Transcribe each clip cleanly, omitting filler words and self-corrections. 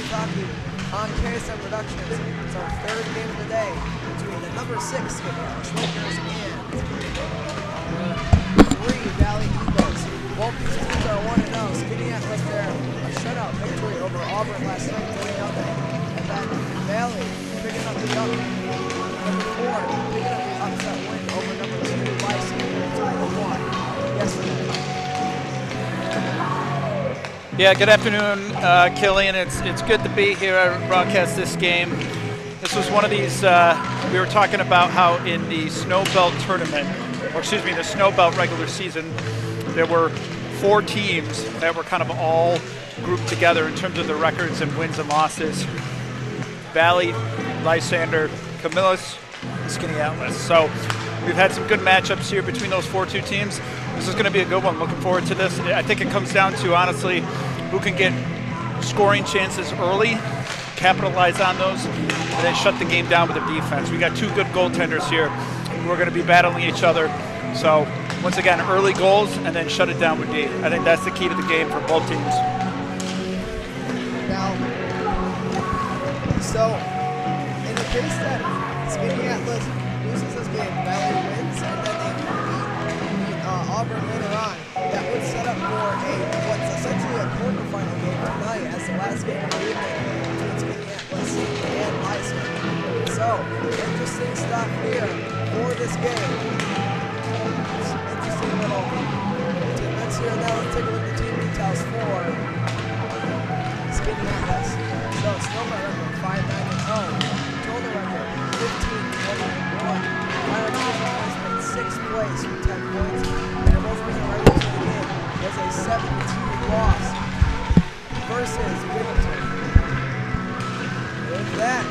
hockey on KSM Productions. It's our third game of the day between the number 6 Skaneateles Lakers and number 3 Valley Eagles. Both these teams are 1-0. Skaneateles there, a shutout victory over Auburn last night, 3-0. And then Valley picking up the number 4, picking up the upset win over number 2 Lysander, 3-1 yesterday. Yeah, good afternoon, Killian. It's good to be here to broadcast this game. This was one of these, we were talking about how in the Snowbelt tournament, or excuse me, the Snowbelt regular season, there were 4 teams that were kind of all grouped together in terms of their records and wins and losses. Valley, Lysander, Camillus, and Skaneateles. So we've had some good matchups here between those 4-2 teams. This is going to be a good one. Looking forward to this. I think it comes down to, honestly, who can get scoring chances early, capitalize on those, and then shut the game down with their defense. We got 2 good goaltenders here who are going to be battling each other. So once again, early goals and then shut it down with D. I think that's the key to the game for both teams. Now, so in the case that Skaneateles loses this game, Valley wins, and then they beat Auburn later on, that would set up for what's essentially a quarterfinal game tonight as the last game of the evening between Skaneateles and Lysander. So, interesting stuff here for this game. Interesting little tidbits here. Now let's take a look at the team details for Skaneateles. So, Snowbelt record 5-9-0. Total record 15-1-1. Final division placement 6th place with 10 points. And their most recent record for the game was a 7-2 loss versus Binghamton. With that,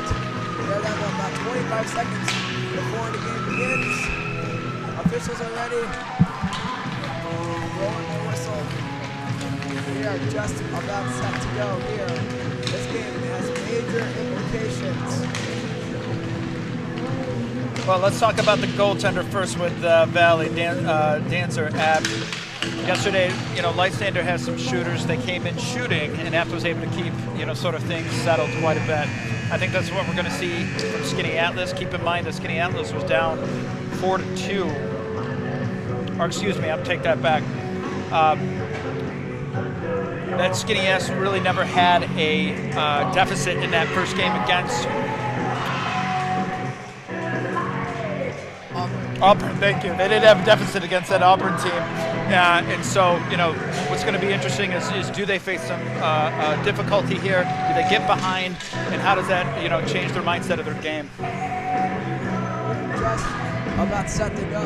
they're down to about 25 seconds before the game begins. Officials are ready. Blowing the whistle. We are just about set to go here. This game has major implications. Well, let's talk about the goaltender first with Valley, Dancer. Yesterday, Lysander has some shooters. They came in shooting, and Abt was able to keep, sort of things settled quite a bit. I think that's what we're going to see from Skaneateles. Keep in mind that Skaneateles was down 4-2. Or excuse me, I'll take that back. That Skaneateles really never had a deficit in that first game against Auburn. Thank you. They didn't have a deficit against that Auburn team. And so, what's going to be interesting is do they face some difficulty here? Do they get behind? And how does that, change their mindset of their game? Just about set to go.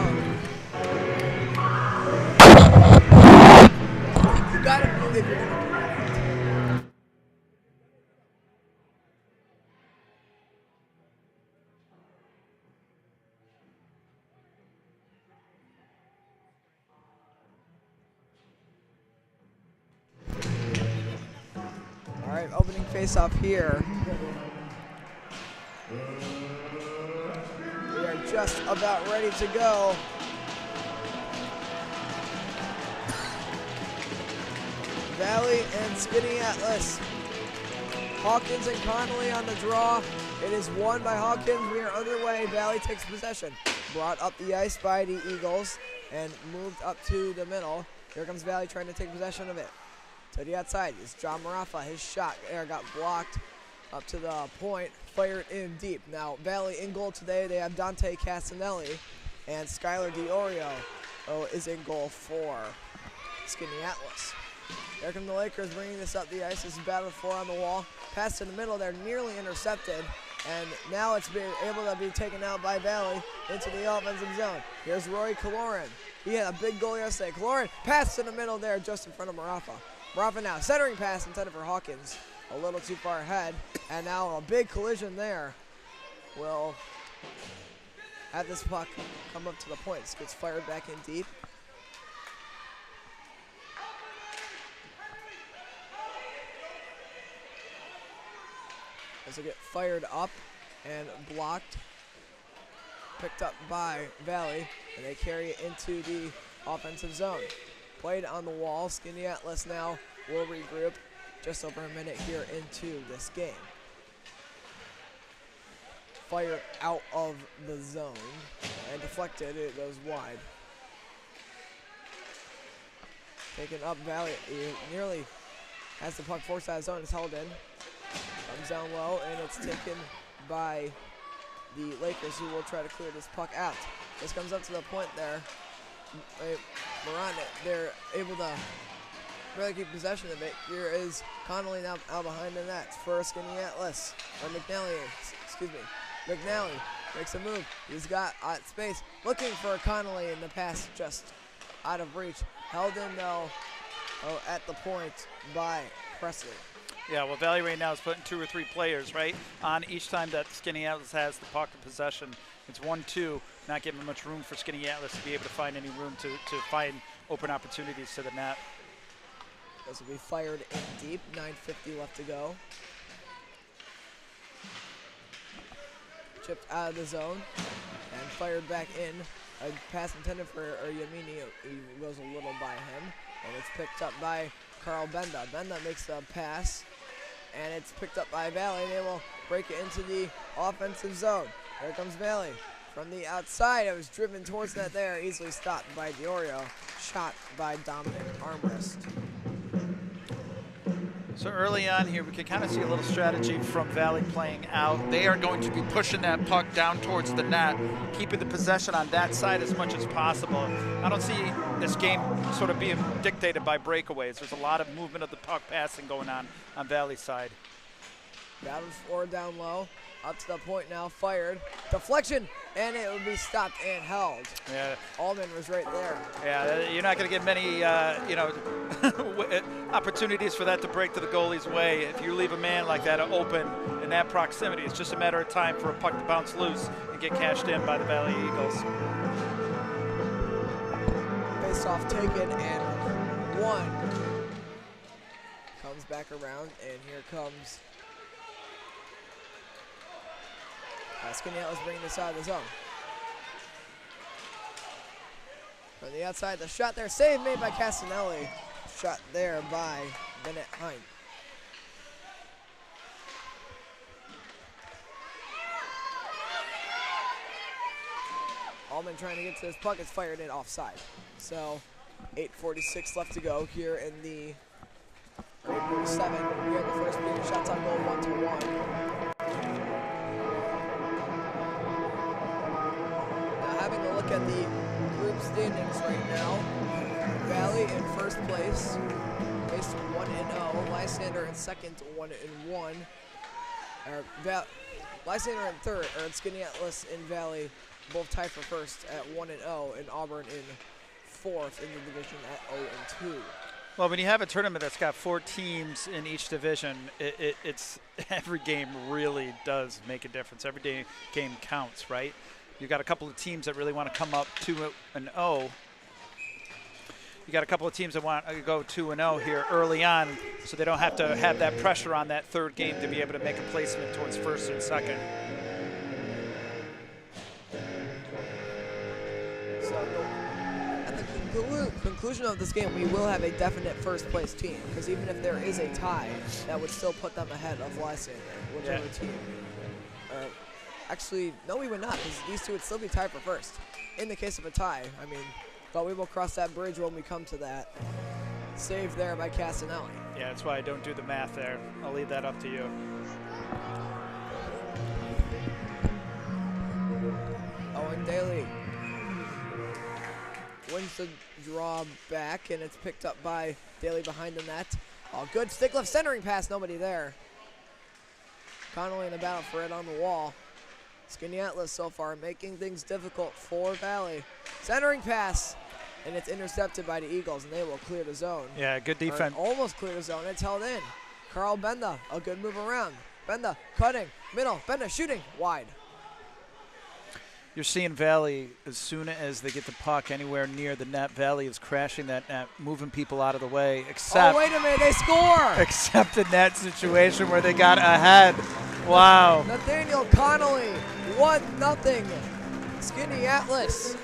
You got to believe you're going to do that. All right, opening face-off here. We are just about ready to go. Valley and Skaneateles. Hawkins and Connolly on the draw. It is won by Hawkins. We are underway. Valley takes possession. Brought up the ice by the Eagles and moved up to the middle. Here comes Valley trying to take possession of it. To the outside is John Marafa. His shot there got blocked up to the point, fired in deep. Now, Valley in goal today. They have Dante Castanelli and Skylar DiOrio is in goal for Skaneateles. There come the Lakers bringing this up the ice. This is battle 4 on the wall. Pass to the middle. They're nearly intercepted. And now it's been able to be taken out by Valley into the offensive zone. Here's Rory Kaloran. He had a big goal yesterday. Kaloran pass to the middle there just in front of Marafa. Marafa now centering pass intended for Hawkins. A little too far ahead. And now a big collision there will have this puck come up to the point. This gets fired back in deep. As it get fired up and blocked, picked up by Valley, and they carry it into the offensive zone. Played on the wall. Skaneateles now will regroup just over a minute here into this game. Fire out of the zone and deflected. It goes wide. Taken up Valley. He nearly has the puck forced out of zone. It's held in. Comes down low, and it's taken by the Lakers, who will try to clear this puck out. This comes up to the point there. Moran, they're able to really keep possession of it. Here is Connolly now out behind the net for Skaneateles. Or McNally, excuse me. McNally makes a move. He's got space, looking for Connolly, and the pass just out of reach. Held in though at the point by Presley. Yeah, well, Valley right now is putting 2 or 3 players, right, on each time that Skaneateles has the puck in possession. It's 1-2, not giving much room for Skaneateles to be able to find any room to find open opportunities to the net. This will be fired in deep, 9:50 left to go. Chipped out of the zone and fired back in. A pass intended for Yamini. He goes a little by him, and it's picked up by Carl Benda. Benda makes the pass, and it's picked up by Valley. They will break it into the offensive zone. There comes Valley from the outside. It was driven towards that there, easily stopped by Diorio. Shot by Dominic Armrest. So early on here, we can kind of see a little strategy from Valley playing out. They are going to be pushing that puck down towards the net, keeping the possession on that side as much as possible. I don't see this game sort of being dictated by breakaways. There's a lot of movement of the puck passing going on Valley's side. Battled forward down low, up to the point now, fired. Deflection, and it would be stopped and held. Yeah. Allman was right there. Yeah, you're not going to get many, opportunities for that to break to the goalie's way. If you leave a man like that open in that proximity, it's just a matter of time for a puck to bounce loose and get cashed in by the Valley Eagles. Face-off taken, and one. Comes back around, and here comes Skaneateles bringing this out of the zone. From the outside, the shot there, save made by Castanelli. Shot there by Bennett Hine. Allman trying to get to this puck, it's fired in offside. So 8:46 left to go here in the grade 47. Here in the first period, shots on goal 1-1. Having a look at the group standings right now. Valley in first place, based 1-0. Lysander in second, 1-1. Lysander in third, or Skaneateles in Valley, both tied for first at 1-0, and Auburn in fourth in the division at 0-2. Well, when you have a tournament that's got 4 teams in each division, it's every game really does make a difference. Every game counts, right? You've got a couple of teams that really want to come up 2-0. You got a couple of teams that want to go 2-0 here early on, so they don't have to have that pressure on that third game to be able to make a placement towards first and second. So at the conclusion of this game, we will have a definite first place team, because even if there is a tie, that would still put them ahead of Lysander, whichever team. Actually, no, we would not, because these two would still be tied for first. In the case of a tie, I mean, but we will cross that bridge when we come to that. Save there by Castanelli. Yeah, that's why I don't do the math there. I'll leave that up to you. Owen Daly wins the draw back, and it's picked up by Daly behind the net. Oh, good stick left centering pass, nobody there. Connolly in the battle for it on the wall. Skaneateles so far making things difficult for Valley. Centering pass, and it's intercepted by the Eagles, and they will clear the zone. Yeah, good defense. Almost clear the zone. It's held in. Carl Benda, a good move around. Benda cutting, middle. Benda shooting, wide. You're seeing Valley, as soon as they get the puck anywhere near the net, Valley is crashing that net, moving people out of the way, except... Oh, wait a minute, they score! Except in that situation where they got ahead. Wow. Nathaniel Connolly, 1-0. Skaneateles.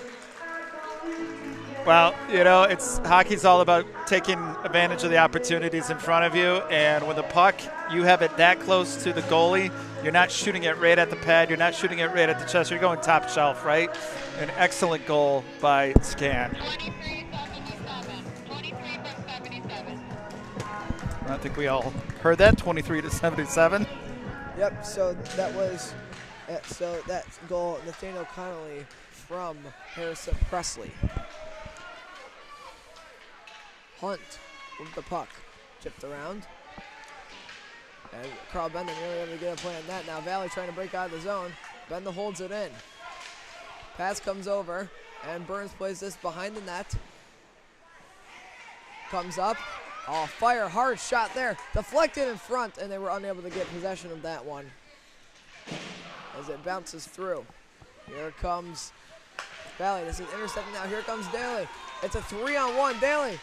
Well, you know, hockey's all about taking advantage of the opportunities in front of you, and with the puck, you have it that close to the goalie. You're not shooting it right at the pad. You're not shooting it right at the chest. You're going top shelf, right? An excellent goal by Scan. 23-77. I think we all heard that, 23-77. Yep, so that was, that goal, Nathaniel Connolly from Harrison Presley. Hunt with the puck, chipped around. And Carl Benda nearly able to get a play on that. Now Valley trying to break out of the zone. Benda holds it in. Pass comes over, and Burns plays this behind the net. Comes up. Oh, fire, hard shot there. Deflected in front, and they were unable to get possession of that one as it bounces through. Here comes Valley. This is intercepted now. Here comes Daly. It's a 3-on-1. Daly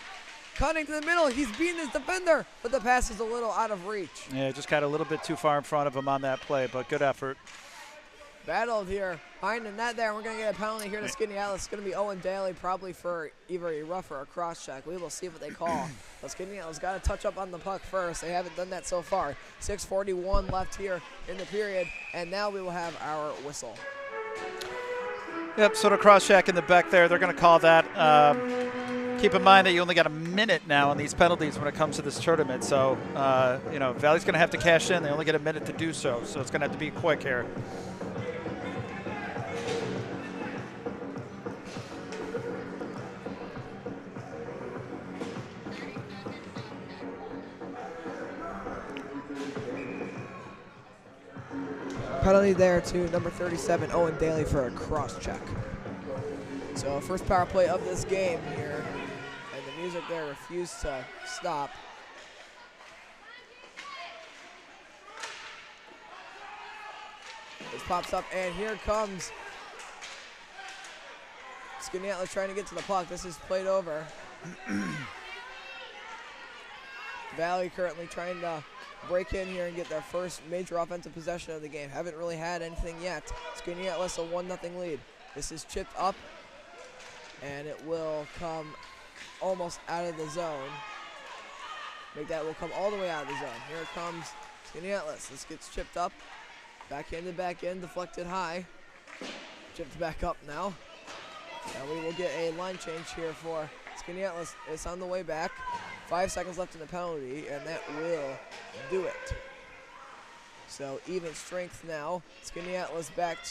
cutting to the middle. He's beating his defender, but the pass is a little out of reach. Yeah, just got a little bit too far in front of him on that play, but good effort. Battled here behind the net there. We're going to get a penalty here to Skaneateles. It's going to be Owen Daly, probably for either a rough or a cross check. We will see what they call. But Skaneateles got to touch up on the puck first. They haven't done that so far. 6:41 left here in the period, and now we will have our whistle. Yep, sort of cross check in the back there. They're going to call that. Keep in mind that you only got a minute now on these penalties when it comes to this tournament. So, you know, Valley's going to have to cash in. They only get a minute to do so. So it's going to have to be quick here. Penalty there to number 37, Owen Daly, for a cross check. So first power play of this game here, and the music there refused to stop. This pops up, and here comes Skaneateles trying to get to the puck. This is played over. Valley currently trying to break in here and get their first major offensive possession of the game. Haven't really had anything yet. Skaneateles a 1-0 lead. This is chipped up, and it will come almost out of the zone. That will come all the way out of the zone. Here it comes Skaneateles. This gets chipped up. Backhanded back in, deflected high. Chipped back up now. And we will get a line change here for Skaneateles. It's on the way back. 5 seconds left in the penalty, and that will do it. So even strength now. Skaneateles back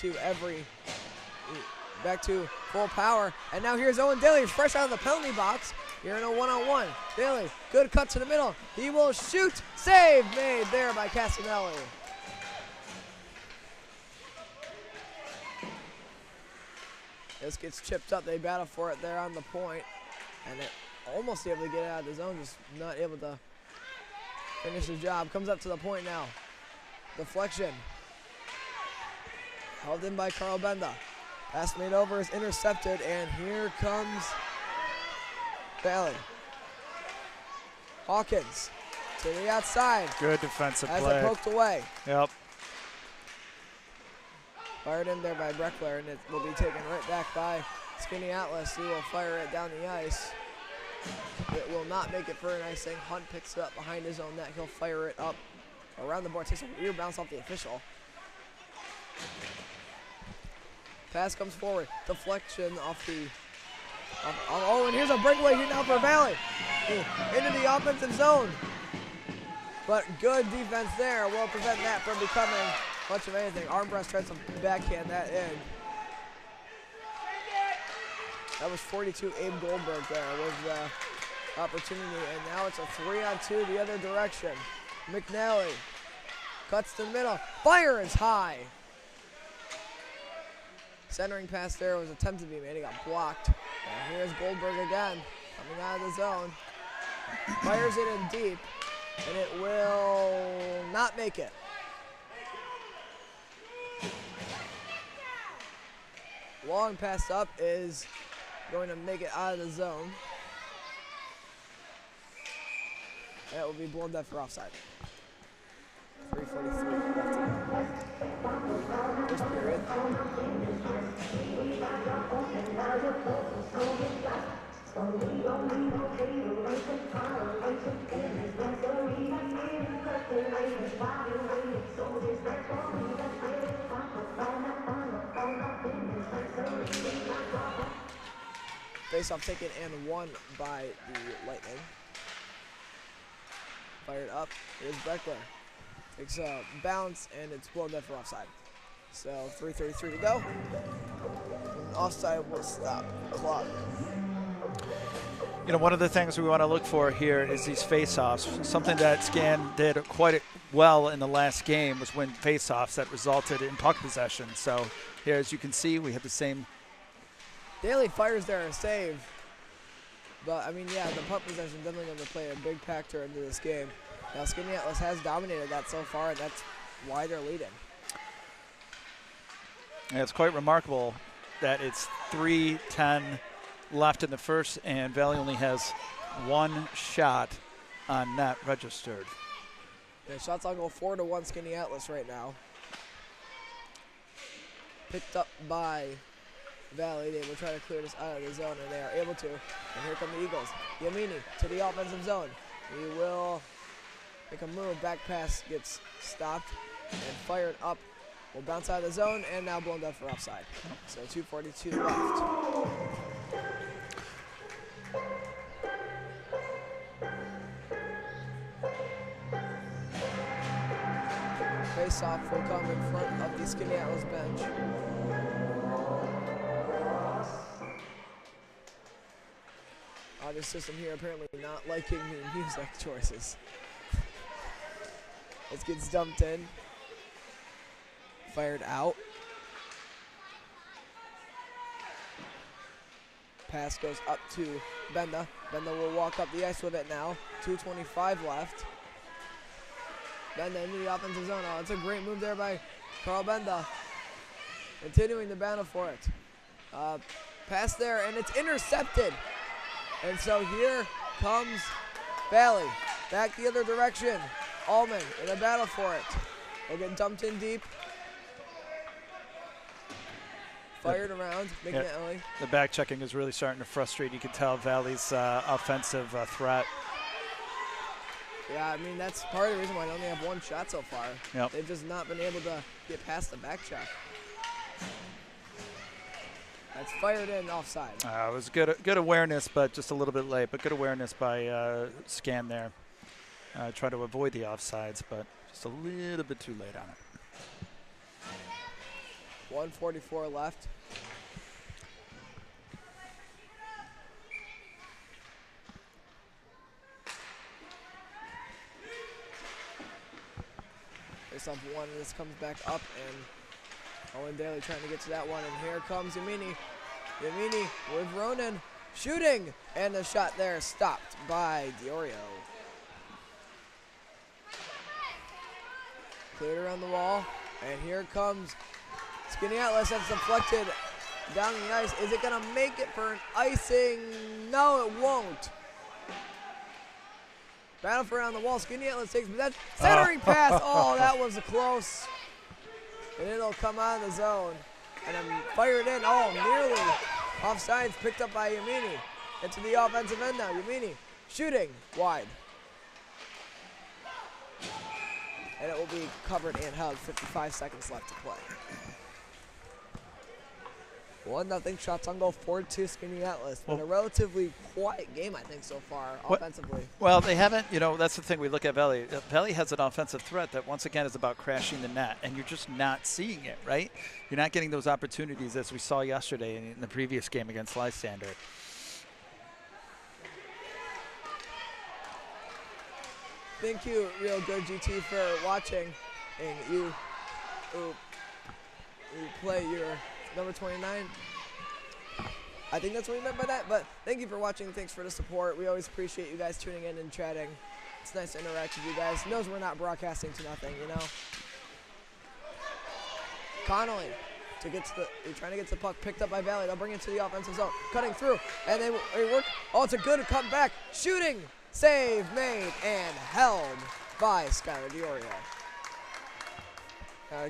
to full power. And now here's Owen Daly, fresh out of the penalty box. Here in a 1-on-1. Daly, good cut to the middle. He will shoot. Save made there by Casanelli. This gets chipped up. They battle for it there on the point. And it almost able to get it out of the zone, just not able to finish the job. Comes up to the point now. Deflection. Held in by Carl Benda. Pass made over is intercepted, and here comes Valley. Hawkins to the outside. Good defensive play. As it poked away. Yep. Fired in there by Breckler, and it will be taken right back by Skaneateles, who will fire it down the ice. It will not make it for an icing. Hunt picks it up behind his own net. He'll fire it up around the board. Takes a weird bounce off the official. Pass comes forward. Deflection off the... oh, and here's a breakaway here now for Valley. Into the offensive zone. But good defense there will prevent that from becoming much of anything. Armbrust tries to backhand that in. That was 42 Abe Goldberg there was the opportunity, and now it's a 3-on-2 the other direction. McNally cuts to the middle, fires high. Centering pass there was attempted to be made, it got blocked. And here's Goldberg again, coming out of the zone. Fires it in deep, and it will not make it. Long pass up is going to make it out of the zone. That will be blown dead for offside. 3:43 left to go. First period. Face-off taken and won by the Lightning. Fired up. Here's Breckler. Takes a bounce and it's blown dead for offside. So 3:33 to go. And offside will stop the clock. You know, one of the things we want to look for here is these face-offs. Something that Scan did quite well in the last game was win face-offs that resulted in puck possession. So here, as you can see, we have the same. Daly fires there a save. But, I mean, yeah, the puck possession definitely going to play a big factor into this game. Now, Skaneateles has dominated that so far, and that's why they're leading. And it's quite remarkable that it's 3:10 left in the first, and Valley only has one shot on net registered. Yeah, shots on goal 4-1 Skaneateles right now. Picked up by Valley. They will try to clear this out of the zone, and they are able to. And here come the Eagles. Yamini to the offensive zone. He will make a move. Back pass gets stopped and fired up. Will bounce out of the zone and now blown down for offside. So 2:42 left. Face-off will come in front of the Skaneateles bench. Audio system here apparently not liking the music choices. This gets dumped in. Fired out. Pass goes up to Benda. Benda will walk up the ice with it now. 2:25 left. Benda into the offensive zone. Oh, it's a great move there by Carl Benda. Continuing to battle for it. Pass there, and it's intercepted. And so here comes Valley. Back the other direction. Allman in a battle for it. They'll get dumped in deep. Fired around, McNally. The back checking is really starting to frustrate. You can tell Valley's offensive threat. Yeah, I mean, that's part of the reason why they only have one shot so far. Yep. They've just not been able to get past the back check. That's fired in offside. It was good awareness, but just a little bit late. But good awareness by Scan there. Try to avoid the offsides, but just a little bit too late on it. 1:44 left. Face off one, and this comes back up, and Owen Daly trying to get to that one, and here comes Yamini. Yamini with Ronan shooting, and the shot there stopped by Diorio. Cleared around the wall, and here comes Skaneateles. That's deflected down the ice. Is it going to make it for an icing? No, it won't. Battle for around the wall. Skaneateles takes possession. Centering pass. Oh, that was close. And it'll come out of the zone. And then fired in. Oh, nearly. Offsides picked up by Yamini. Into the offensive end now. Yamini shooting wide. And it will be covered and held. 55 seconds left to play. 1-0 shots on goal, 4-2 Skaneateles. Been a relatively quiet game, I think, so far, offensively. Well, they haven't, you know, that's the thing we look at Valley. Valley has an offensive threat that, once again, is about crashing the net, and you're just not seeing it, right? You're not getting those opportunities as we saw yesterday in the previous game against Lysander. Thank you, Real Good GT, for watching. And you play your number 29. I think that's what we meant by that, but thank you for watching. Thanks for the support. We always appreciate you guys tuning in and chatting. It's nice to interact with you guys. Knows we're not broadcasting to nothing, you know? Connolly to get to the, they're trying to get to the puck, picked up by Valley. They'll bring it to the offensive zone, cutting through, and they work. Oh, it's a good cut back. Shooting, save made, and held by Skylar Diorio.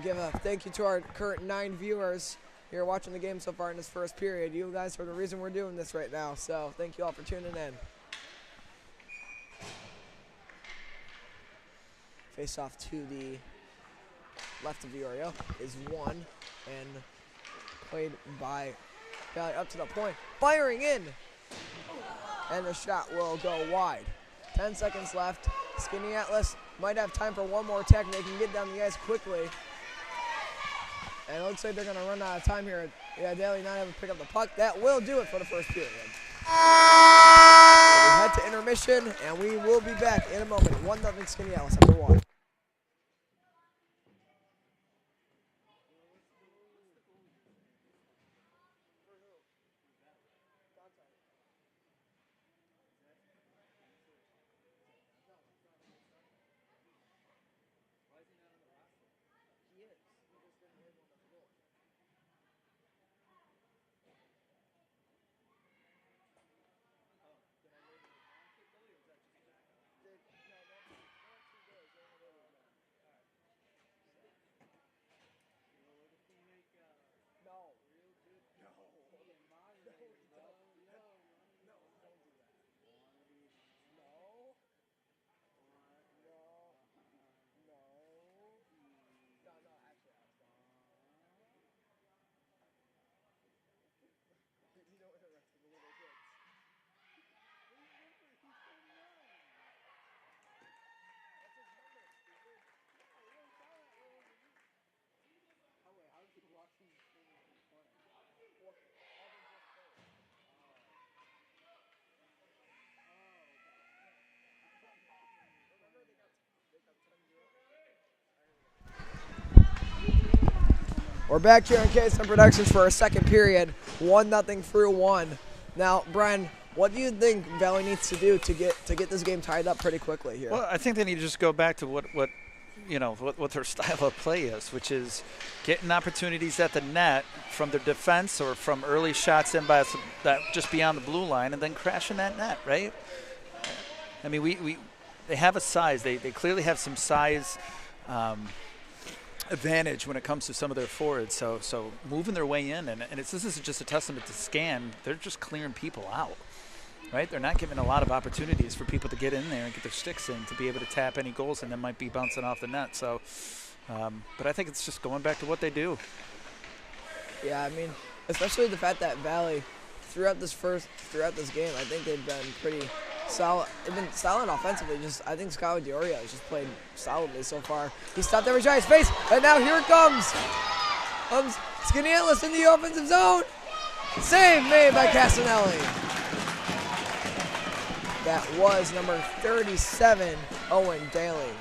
Give a thank you to our current 9 viewers. here watching the game so far in this first period. You guys are the reason we're doing this right now, so thank you all for tuning in. Face off to the left of Iorio is won and played by Valley up to the point. Firing in! And the shot will go wide. 10 seconds left. Skaneateles might have time for one more attack. They can get down the ice quickly. And it looks like they're going to run out of time here. Yeah, Daly not able to pick up the puck. That will do it for the first period. So we head to intermission, and we will be back in a moment. 1-0 Skaneateles after 1. We're back here on KSM Productions for our second period, 1-0 through 1. Now, Brian, what do you think Valley needs to do to get this game tied up pretty quickly here? Well, I think they need to just go back to what their style of play is, which is getting opportunities at the net from their defense or from early shots in by that just beyond the blue line, and then crashing that net, right? I mean, they have a size. They clearly have some size advantage when it comes to some of their forwards. So moving their way in, and this is just a testament to Scan. They're just clearing people out, right? They're not giving a lot of opportunities for people to get in there and get their sticks in to be able to tap any goals, and that might be bouncing off the net. So, but I think it's just going back to what they do. Yeah, I mean, especially the fact that Valley throughout this game, I think they've been pretty solid. They've been solid offensively. I think Scott Iorio has just played solidly so far. He stopped every shot in his face, and now here it comes. Skaneateles in the offensive zone. Save made by Castanelli. That was number 37, Owen Daly.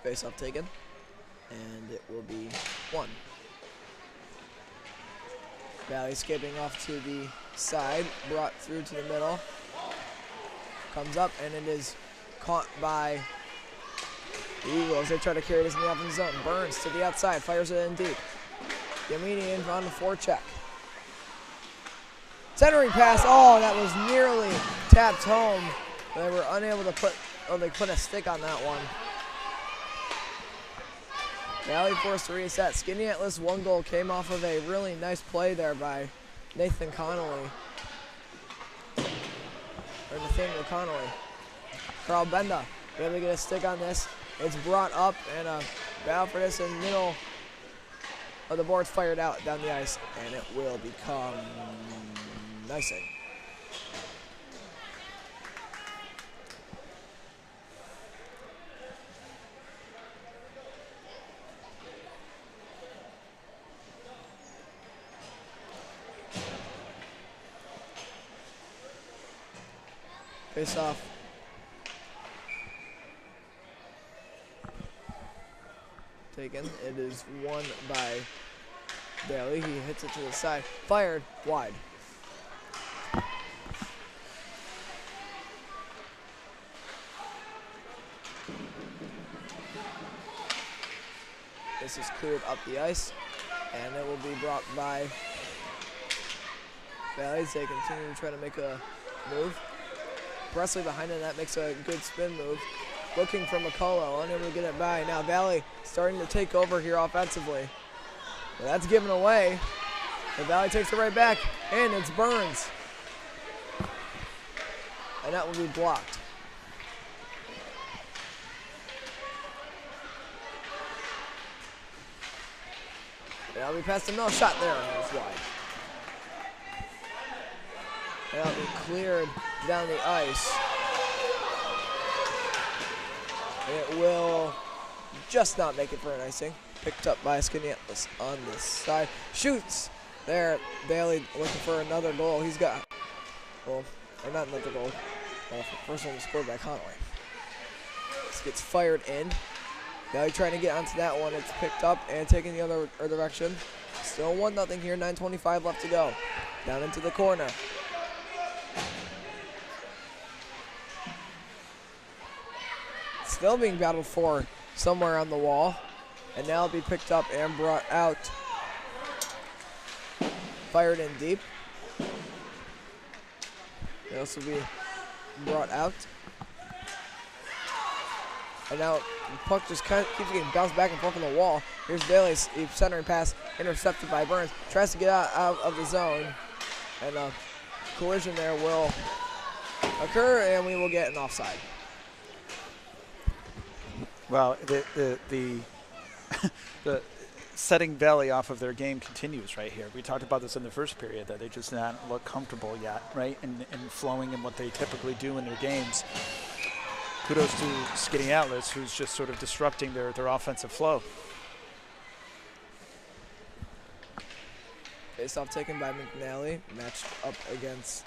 Face-off taken, and it will be 1. Valley skipping off to the side, brought through to the middle. Comes up, and it is caught by the Eagles. They try to carry this in the offensive zone. Burns to the outside, fires it in deep. Yamini in on the forecheck. Centering pass, oh, that was nearly tapped home. They were unable to put a stick on that one. Valley forced to reset. Skaneateles' 1 goal came off of a really nice play there by Nathaniel Connolly. Carl Benda able to get a stick on this. It's brought up, and a battle for this in the middle of the boards, fired out down the ice, and it will become icing. Face off. Taken. It is won by Daly. He hits it to the side. Fired wide. This is cleared up the ice, and it will be brought by Valley, they continue to try to make a move. Presley behind the net makes a good spin move. Looking for McCullough, unable to get it by. Now Valley starting to take over here offensively. Well, that's given away. The Valley takes it right back, and it's Burns. And that will be blocked. That'll be past him. No shot there, and it's wide. That'll be cleared down the ice. It will just not make it for an icing. Picked up by Skaneateles on this side. Shoots there. Bailey looking for another goal. He's got, well, or not another goal. First one was scored by Connolly. This gets fired in. Bailey trying to get onto that one. It's picked up and taken the other direction. Still 1-0 here. 9:25 left to go. Down into the corner. Still being battled for somewhere on the wall. And now it'll be picked up and brought out. Fired in deep. This will be brought out. And now the puck just kind of keeps getting bounced back and forth on the wall. Here's Bailey's centering pass, intercepted by Burns. Tries to get out of the zone. And a collision there will occur, and we will get an offside. Well, the setting Valley off of their game continues right here. We talked about this in the first period, that they just not look comfortable yet, right? And flowing in what they typically do in their games. Kudos to Skaneateles, who's just sort of disrupting their offensive flow. Face off taken by McNally, matched up against,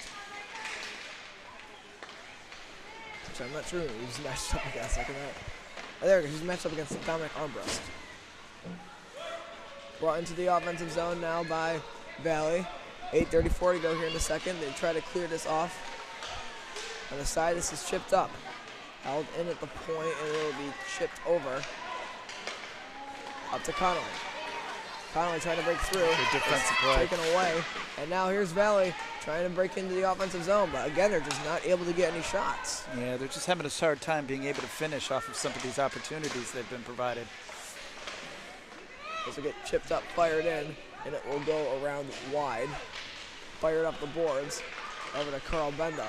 which I'm not sure who's matched up against. Oh, there we go. He's matched up against Dominic Armbrust. Brought into the offensive zone now by Valley. 8:34 to go here in the second. They try to clear this off. On the side, this is chipped up. Held in at the point, and it will be chipped over. Up to Connolly. Connolly trying to break through. Good defensive play. Taken away. And now here's Valley trying to break into the offensive zone. But again, they're just not able to get any shots. Yeah, they're just having a hard time being able to finish off of some of these opportunities they've been provided. This will get chipped up, fired in, and it will go around wide. Fired up the boards. Over to Carl Benda.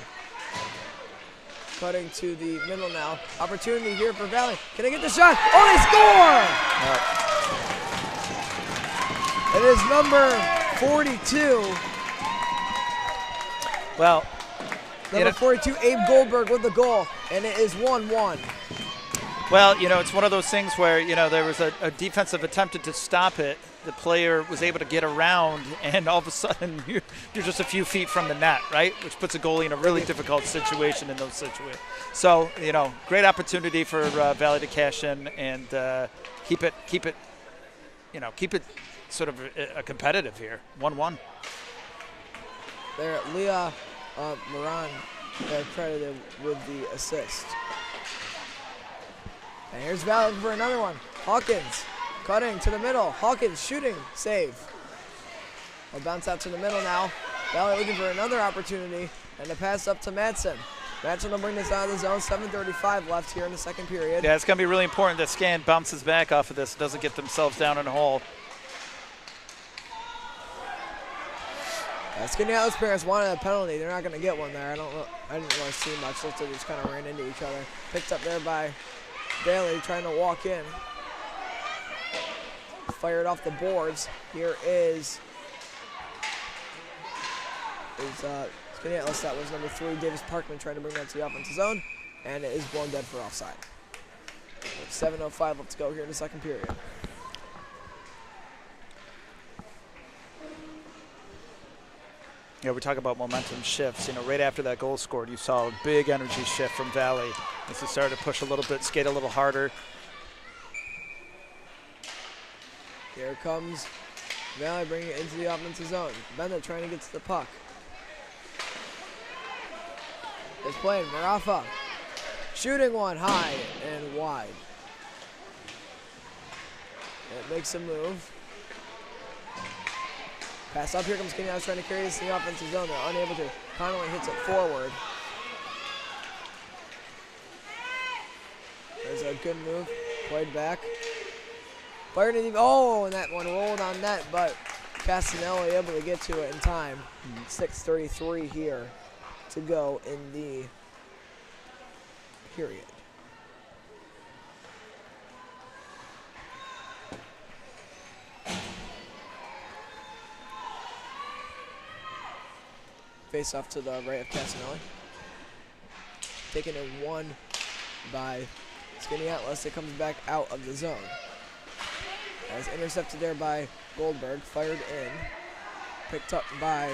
Cutting to the middle now. Opportunity here for Valley. Can they get the shot? Oh, they score! It is number 42. Well, number 42, Abe Goldberg with the goal, and it is 1-1. Well, it's one of those things where, there was a defensive attempted to stop it. The player was able to get around, and all of a sudden you're just a few feet from the net, right? Which puts a goalie in a really difficult situation in those situations. So, great opportunity for Valley to cash in and keep it sort of a competitive here. 1-1. There, Leah Moran credited with the assist. And here's Valley for another one. Hawkins cutting to the middle. Hawkins shooting, save. Will bounce out to the middle now. Valley looking for another opportunity, and the pass up to Madsen. Madsen will bring this out of the zone. 7:35 left here in the second period. Yeah, it's going to be really important that Scan bounces back off of this, doesn't get themselves down in a hole. Skaneateles parents wanted a penalty. They're not going to get one there. I didn't really see much. Looks like they just kind of ran into each other. Picked up there by Bailey trying to walk in. Fired off the boards. Here is Skaneateles. That was number 3, Davis Parkman, trying to bring that to the offensive zone. And it is blown dead for offside. 7:05 left to go here in the second period. We talk about momentum shifts. Right after that goal scored, you saw a big energy shift from Valley as they started to push a little bit, skate a little harder. Here comes Valley bringing it into the offensive zone. Benda trying to get to the puck. It's playing Marafa. Shooting one high and wide. It makes a move. Pass up. Here comes Skaneateles trying to carry this in the offensive zone. They're unable to. Connolly hits it forward. There's a good move. Played back. Fired it. Oh, and that one rolled on net, but Castanelli able to get to it in time. 6:33 here to go in the period. Face off to the right of Castanelli. Taken in one by Skaneateles. It comes back out of the zone. As intercepted there by Goldberg. Fired in. Picked up by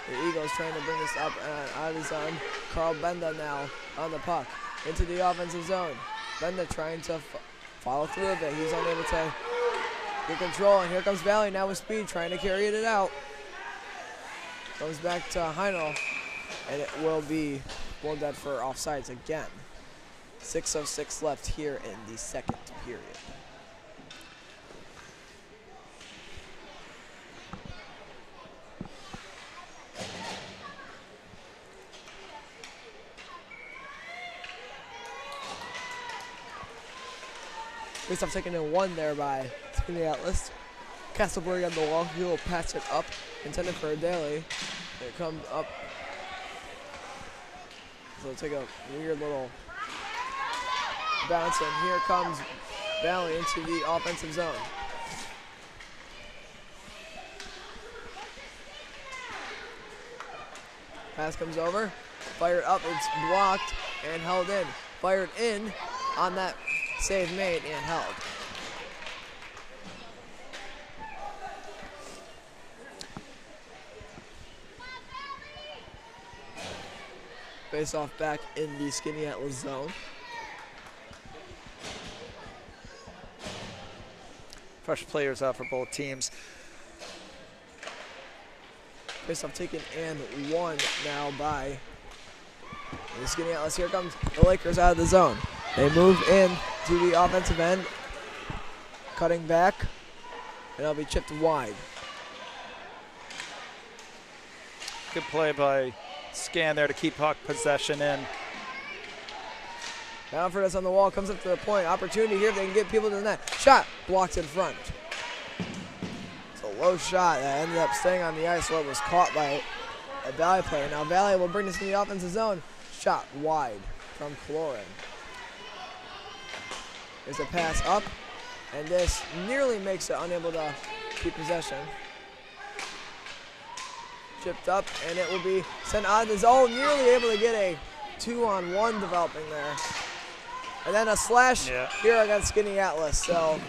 the Eagles, trying to bring this up out of the zone. Carl Benda now on the puck. Into the offensive zone. Benda trying to follow through with it. He's unable to get control. And here comes Valley now with speed, trying to carry it out. Goes back to Heinel, and it will be blown dead for offsides again. 6:06 left here in the second period. Faceoff taken in one there by Skaneateles. Castleberg on the wall. He will patch it up. Intended for a daily. It comes up. So it'll take a weird little bounce, and here comes Valley into the offensive zone. Pass comes over. Fired up. It's blocked and held in. Fired in on that save made and held. Face off back in the Skaneateles zone. Fresh players out for both teams. Face off taken and one now by the Skaneateles. Here comes the Lakers out of the zone. They move in to the offensive end. Cutting back. And it'll be chipped wide. Good play by Scan there to keep puck possession in. Manfred is on the wall, comes up to the point. Opportunity here if they can get people to the net. Shot blocked in front. It's a low shot that ended up staying on the ice. What was caught by a Valley player. Now Valley will bring this in the offensive zone. Shot wide from Cloran. There's a pass up, and this nearly makes it unable to keep possession. Chipped up, and it will be sent out of the zone. Nearly able to get a 2-on-1 developing there. And then a slash here against Skaneateles. So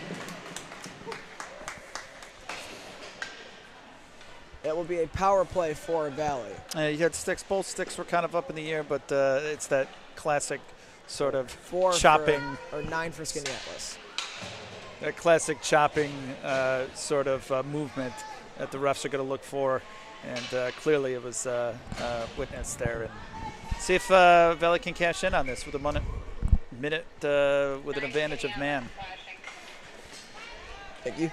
it will be a power play for Valley. You had sticks. Both sticks were kind of up in the air, but it's that classic sort of 4 chopping. or 9 for Skaneateles. That classic chopping sort of movement that the refs are going to look for. And clearly it was witnessed there. And see if Valley can cash in on this with a minute with an advantage of man. Thank you.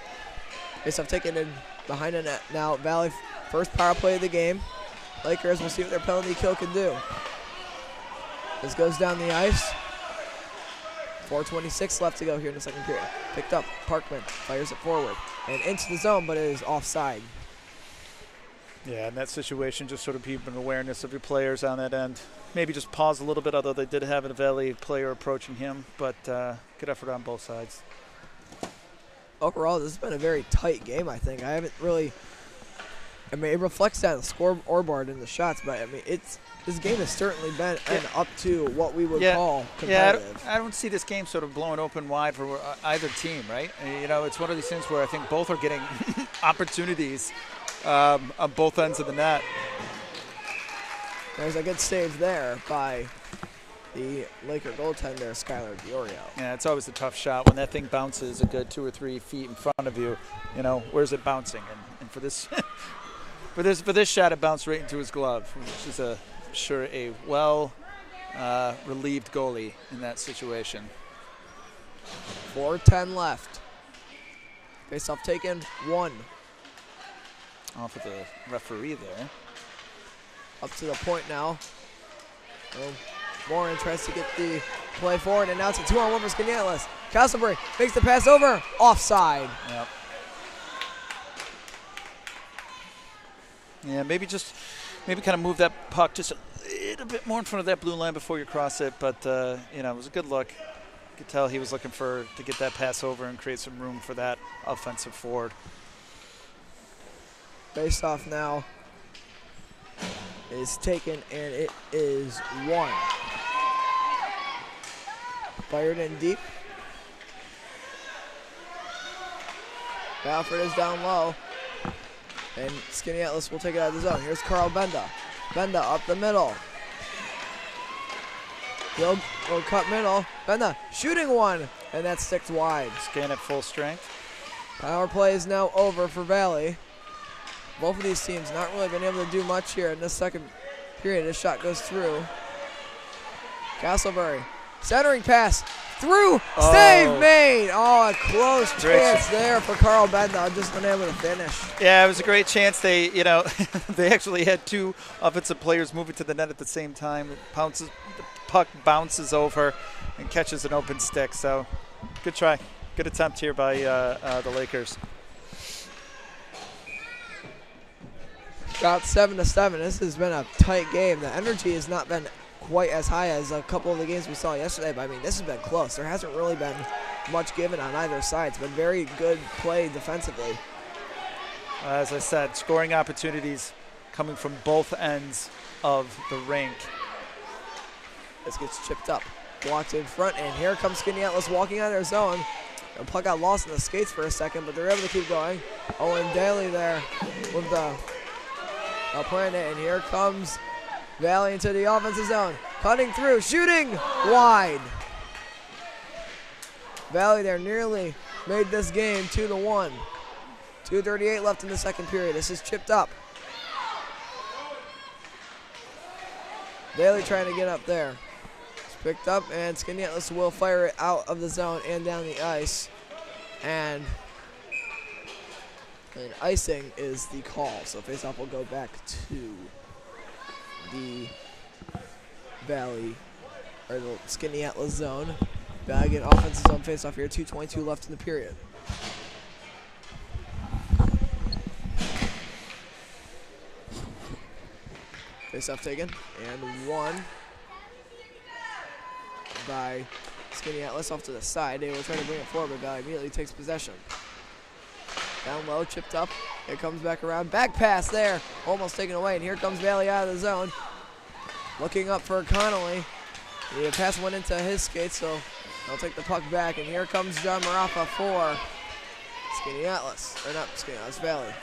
Faceoff taken in behind the net. Now Valley first power play of the game. Lakers will see what their penalty kill can do. This goes down the ice. 4:26 left to go here in the second period. Picked up. Parkman fires it forward and into the zone, but it is offside. Yeah, in that situation, just sort of keep an awareness of your players on that end. Maybe just pause a little bit, although they did have a Valley player approaching him, but good effort on both sides. Overall, this has been a very tight game, I think. I haven't really, it reflects that on the scoreboard and the shots, but I mean, this game has certainly been up to what we would call competitive. Yeah, I don't see this game sort of blowing open wide for either team, right? You know, it's one of these things where I think both are getting opportunities on both ends of the net. There's a good save there by the Laker goaltender, Skylar Diorio. Yeah, it's always a tough shot when that thing bounces a good 2 or 3 feet in front of you. You know, where's it bouncing? And for this, for this shot, it bounced right into his glove, which is a well relieved goalie in that situation. 4:10 left. Face-off taken, 1. off of the referee there. Up to the point now. More interest to get the play forward, and now it's a 2-on-1 for Skaneateles. Castleberry makes the pass over, offside. Yep. Yeah, maybe kind of move that puck just a little bit more in front of that blue line before you cross it, but you know, it was a good look. You could tell he was looking to get that pass over and create some room for that offensive forward. Face off now is taken, and it is 1. Fired in deep. Balford is down low. And Skaneateles will take it out of the zone. Here's Carl Benda. Benda up the middle. He'll cut middle. Benda shooting one, and that sticks wide. Scan at full strength. Power play is now over for Valley. Both of these teams not really been able to do much here in this second period. This shot goes through. Castleberry. Centering pass. Through. Oh. Save made. Oh, a close chance there for Carl Benda. Just unable to finish. Yeah, it was a great chance. They, you know, they actually had 2 offensive players moving to the net at the same time. The puck bounces over and catches an open stick. So, good try. Good attempt here by the Lakers. Got 7-7. This has been a tight game. The energy has not been quite as high as a couple of the games we saw yesterday, but I mean, this has been close. There hasn't really been much given on either side. It's been very good play defensively. As I said, scoring opportunities coming from both ends of the rink. This gets chipped up, blocked in front, and here comes Skaneateles walking on their zone. The puck got lost in the skates for a second, but they're able to keep going. Owen Daly there with the playing it, and here comes Valley into the offensive zone. Cutting through, shooting wide. Valley there nearly made this game 2-1. 2:38 left in the second period. This is chipped up. Daly trying to get up there. It's picked up, and Skaneateles will fire it out of the zone and down the ice. And icing is the call, so faceoff will go back to the Valley, or the Skaneateles zone. Valley getting offensive zone faceoff here. 2:22 left in the period. Faceoff taken, and 1 by Skaneateles off to the side. They will try to bring it forward, but Valley immediately takes possession. Down low, chipped up. It comes back around. Back pass there. Almost taken away. And here comes Valley out of the zone. Looking up for Connolly. The pass went into his skates, so they'll take the puck back. And here comes John Marafa for Skaneateles. Or not Skaneateles, Valley.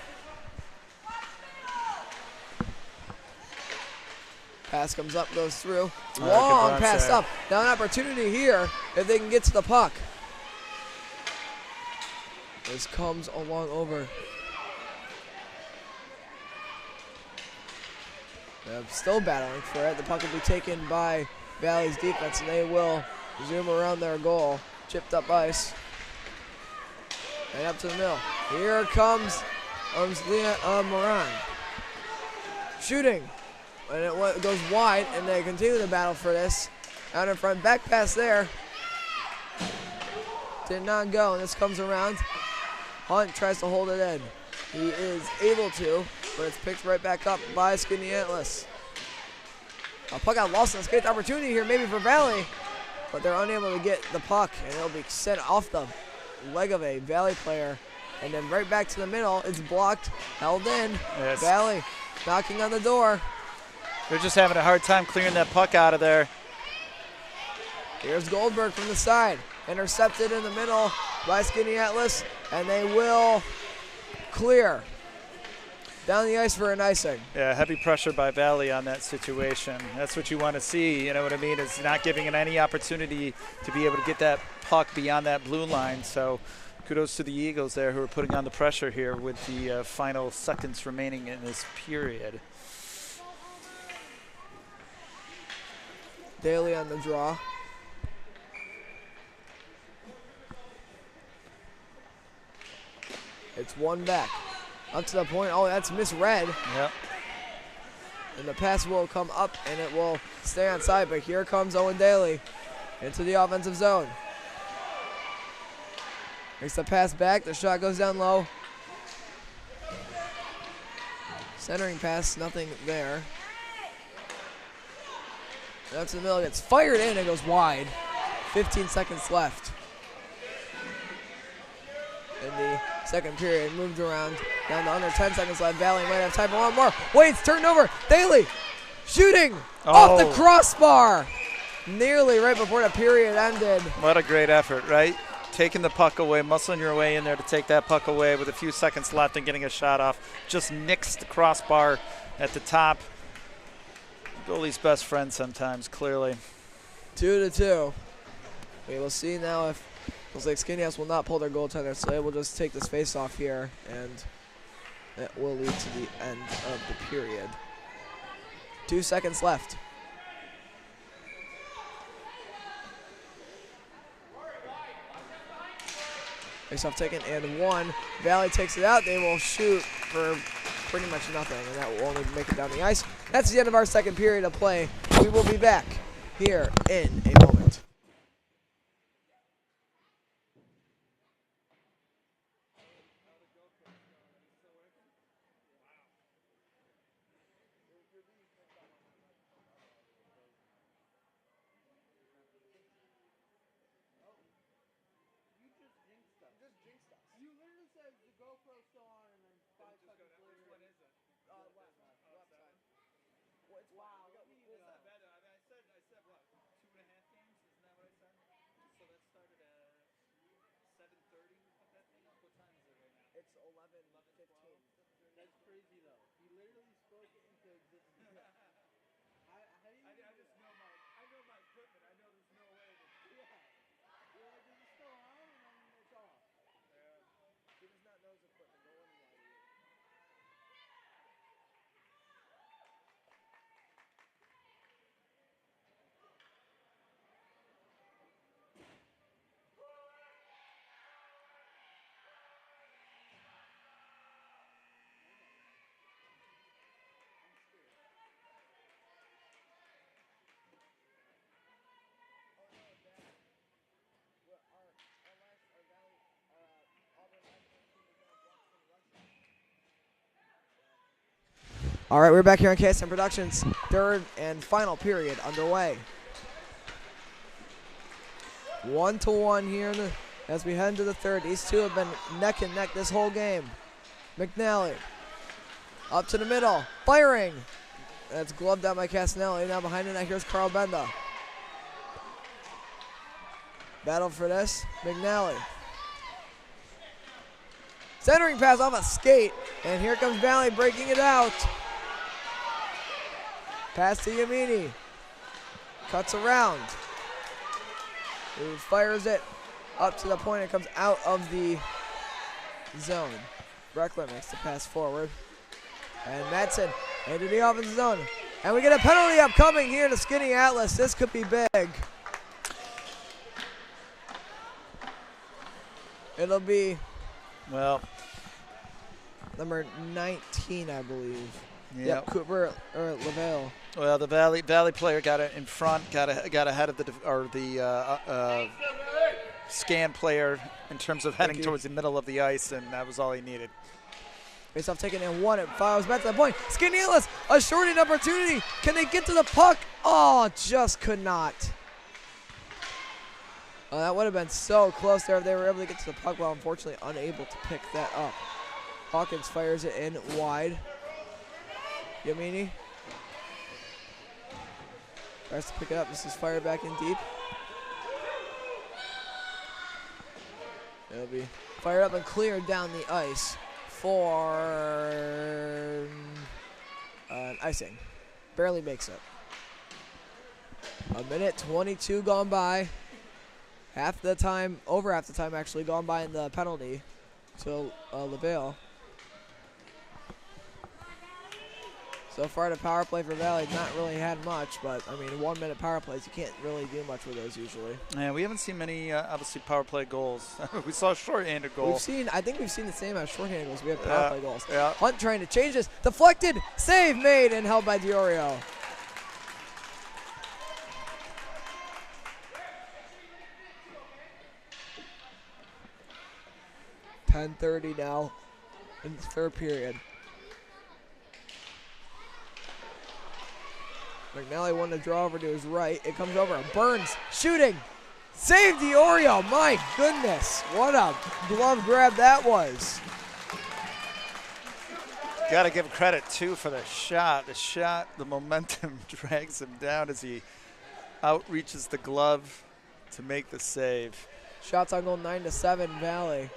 Pass comes up, goes through. Long pass up. Now an opportunity here if they can get to the puck. This comes along over. They're still battling for it. The puck will be taken by Valley's defense, and they will zoom around their goal. Chipped up ice. And up to the middle. Here comes Moran. Shooting. And it goes wide, and they continue to battle for this. Out in front, back pass there. Did not go, and this comes around. Hunt tries to hold it in. He is able to, but it's picked right back up by Skaneateles. A puck got lost in the skates. Opportunity here maybe for Valley, but they're unable to get the puck, and it'll be sent off the leg of a Valley player. And then right back to the middle. It's blocked, held in. Yes. Valley knocking on the door. They're just having a hard time clearing that puck out of there. Here's Goldberg from the side. Intercepted in the middle by Skaneateles, and they will clear down the ice for an icing. Yeah, heavy pressure by Valley on that situation. That's what you want to see, you know what I mean? It's not giving it any opportunity to be able to get that puck beyond that blue line. So kudos to the Eagles there who are putting on the pressure here with the final seconds remaining in this period. Daly on the draw. It's 1 back. Up to the point. Oh, that's misread. Yep. And the pass will come up and it will stay on side. But here comes Owen Daly into the offensive zone. Makes the pass back. The shot goes down low. Centering pass, nothing there. Up to the middle, gets fired in and goes wide. 15 seconds left. In the second period, moved around down to under 10 seconds left. Valley might have time for one more. Waits, turned over. Daly shooting off the crossbar. Nearly right before the period ended. What a great effort, right? Taking the puck away, muscling your way in there to take that puck away with a few seconds left and getting a shot off. Just nicks the crossbar at the top. Goalie's best friend sometimes, clearly. 2-2. We will see now if looks like Skaneateles will not pull their goaltender, so they will just take this face-off here, and that will lead to the end of the period. 2 seconds left. Face-off taken and one. Valley takes it out. They will shoot for pretty much nothing, and that will only make it down the ice. That's the end of our second period of play. We will be back here in a moment. It's 11:15. That's crazy, though. He literally spoke it into existence. How do you I just know my equipment. I know there's no way. Yeah. You're like, is it still on? And then it's off. Yeah. He does not know his equipment. No one will lie to you. All right, we're back here on KSM Productions. Third and final period underway. 1-1 here as we head into the third. These two have been neck and neck this whole game. McNally up to the middle, firing. That's gloved out by Castanelli. Now behind the net, here's Carl Benda. Battle for this, McNally. Centering pass off a skate, and here comes Valley breaking it out. Pass to Yamini. Cuts around. Who fires it up to the point. It comes out of the zone. Breckler makes the pass forward. And Madsen into the offensive zone. And we get a penalty upcoming here to Skaneateles. This could be big. It'll be, well, number 19, I believe. Yep. Cooper or Lavelle. Well, the Valley player got it in front, got ahead of the Scan player in terms of heading towards the middle of the ice, and that was all he needed. Face-off taken in one. It fires back to the point. Skaneateles, a shorted opportunity. Can they get to the puck? Oh, just could not. Oh, that would have been so close there if they were able to get to the puck, while unfortunately unable to pick that up. Hawkins fires it in wide. Yamini tries to pick it up. This is fired back in deep. It'll be fired up and cleared down the ice for an icing. Barely makes it. A minute 22 gone by. Half the time, over half the time actually, gone by in the penalty to Lavelle. So far, the power play for Valley not really had much, but I mean, 1 minute power plays, you can't really do much with those usually. Yeah, we haven't seen many, obviously, power play goals. We saw a short-handed goal. I think we've seen the same as shorthanded goals. We have power play goals. Yeah. Hunt trying to change this. Deflected. Save made and held by Diorio. .10:30 now in the third period. McNally wanted to draw over to his right. It comes over. Burns shooting. Save Diorio. My goodness. What a glove grab that was. Got to give credit, too, for the shot. The shot, the momentum drags him down as he outreaches the glove to make the save. Shots on goal 9-7 Valley.